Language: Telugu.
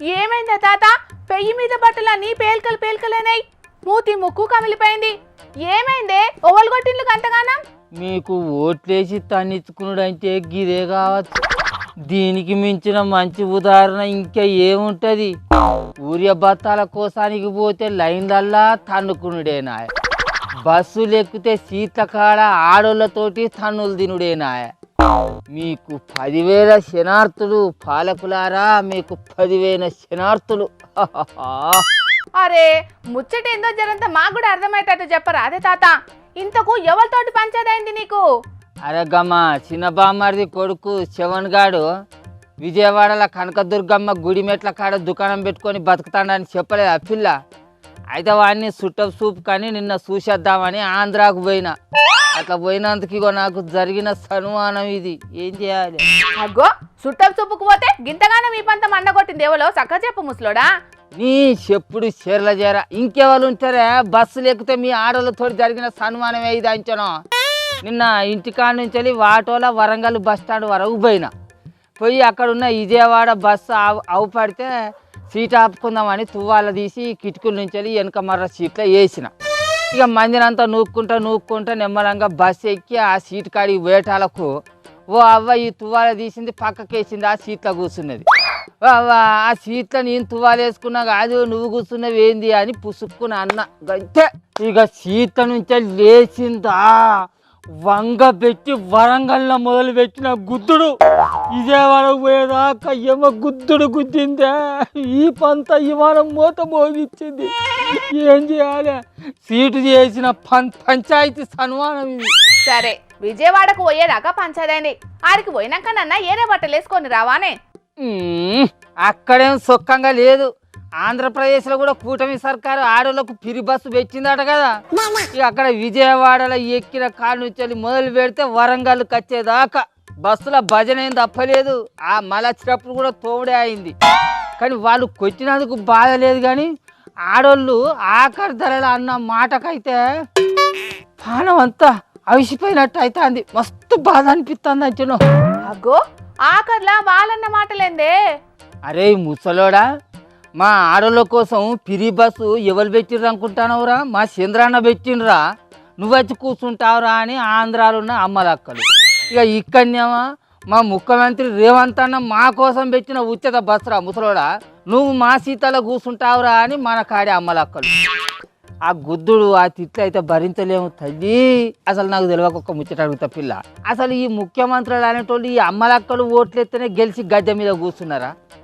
ఏమైందా తాత? పెయ్యి మీద బట్టలన్నీ పేల్కలు పేల్కలేనాయి, మూతి ముక్కు కమిలిపోయింది. ఏమైందే? ఓవలు కొట్టిండ్లు గంతగానం? మీకు ఓట్లేసి తన్నిచ్చుకున్నాడు అంటే గిదే కావచ్చు. దీనికి మించిన మంచి ఉదాహరణ ఇంకా ఏముంటది? ఊరియ బత్తాల కోసానికి పోతే లైన్లల్లా తన్నుకునుడేనా, బస్సులు ఎక్కితే సీట్ల కాడ ఆడోళ్ళతోటి తన్నులు తినుడేనాయ. మీకు 10,000 శనార్థులు పాలకులారా, మీకు 10,000 శనార్థులు. అరే ముచ్చటేందో జరంత మాకు కూడా అర్థమయ్యేటట్టు చెప్పరా అదే తాత. ఇంతకు ఎవరితోటి పంచదైంది నీకు? అరే గమ్మ, చిన్న బామ్మర్ది కొడుకు శవన్ గాడు విజయవాడలో కనకదుర్గమ్మ గుడి మెట్ల కాడ దుకాణం పెట్టుకొని బతుకుతాడని చెప్పలేదు ఆ పిల్ల. అయితే వాడిని సుట్టపు సూపు కానీ నిన్న చూసేద్దామని ఆంధ్రాకు పోయినా. అట్లా పోయినందుకు ఇగో నాకు జరిగిన సన్మానం ఇది. ఏం చేయాలి? అగ్గో సుట్టపు చూపుకు పోతే గింతగానే మీ పంతం అండగొట్టింది ఎవలో సక్క చెప్పు ముసలోడా. నీ చెప్పుడు చీరల చేర ఇంకెవరు ఉంటారే? బస్సులు ఎక్కితే మీ ఆడోళ్ళతో జరిగిన సన్మానమే ఇది అంచనా. నిన్న ఇంటికాడ నుంచి ఆటోలో వరంగల్ బస్ స్టాండ్ వరకు పోయి అక్కడ ఉన్న విజయవాడ బస్సు అవుపడితే సీట్ ఆపుకుందామని తువ్వాల తీసి కిటికీల నుంచి వెనక మర్ర సీట్లో వేసిన. ఇక మందినంతా నూక్కుంటా నెమ్మలంగా బస్సు ఎక్కి ఆ సీట్ కాడికి వేటాలకు ఓ అవ్వ ఈ తువ్వాల తీసింది పక్కకేసింది, ఆ సీట్లో కూర్చున్నది. అవ్వ ఆ సీట్లో నేను తువ్వాలు వేసుకున్నా కాదు, నువ్వు కూర్చున్నవి ఏంది అని పుసుక్కుని అన్న గంటే. ఇక సీట్ల నుంచి లేచిందా వంగ పెట్టి వరంగల్లో మొదలు పెట్టిన గుద్దుడు విజయవాడకు పోయేదాకా ఏమో గుద్దుడు గుద్దిందే. ఈ పంత విమానం మూత మోగిచ్చింది. ఏం చేయాలి? సీటు చేసిన పంచాయతీ సన్మానం ఇది. సరే విజయవాడకు పోయేదాకా పంచదైంది, ఆడికి పోయినాక నన్న ఏరే బట్టలు వేసుకొని రావానే. అక్కడేం సుఖంగా లేదు. ఆంధ్రప్రదేశ్లో కూడా కూటమి సర్కారు ఆడోళ్ళకు పిరి బస్సు పెట్టిందట కదా. ఇక అక్కడ విజయవాడలో ఎక్కిన కాడు నుంచి మొదలు పెడితే వరంగల్కి వచ్చేదాకా బస్సులో భజన ఏం తప్పలేదు. ఆ మలచ్చినప్పుడు కూడా తోడే అయింది. కానీ వాళ్ళు కొట్టినందుకు బాధ లేదు. కానీ ఆడోళ్ళు ఆఖరి ధరలు అన్న మాటకైతే పానం అంతా అవిసిపోయినట్టు అయితే అంది. మస్తు బాధ అనిపిస్తుంది అంచను. అగ్గో ఆఖర్లా వాళ్ళన్న మాటలేందే? అరే ముసలోడా, మా ఆడోళ్ళ కోసం పిరి బస్సు ఎవరు పెట్టిర్రు అనుకుంటానవురా? మా చంద్రాన్న పెట్టిండ్రా, నువ్వు వచ్చి కూర్చుంటావురా అని ఆంధ్రాలో ఉన్న అమ్మలక్కలు. ఇక ఇక్కడనేమో మా ముఖ్యమంత్రి రేవంత్ అన్న మా కోసం పెట్టిన ఉచిత బస్సురా ముసలోడా, నువ్వు మా సీతలో కూర్చుంటావురా అని మన కాడే అమ్మలక్కలు. ఆ గుద్దుడు ఆ తిట్లు అయితే భరించలేము తల్లి. అసలు నాకు తెలియక ఒక్క ముచ్చట అడుగుతా పిల్ల, అసలు ఈ ముఖ్యమంత్రులు అనేటోళ్ళు ఈ అమ్మలక్కలు ఓట్లు ఎత్తేనే గెలిచి గద్దె మీద కూర్చున్నారా?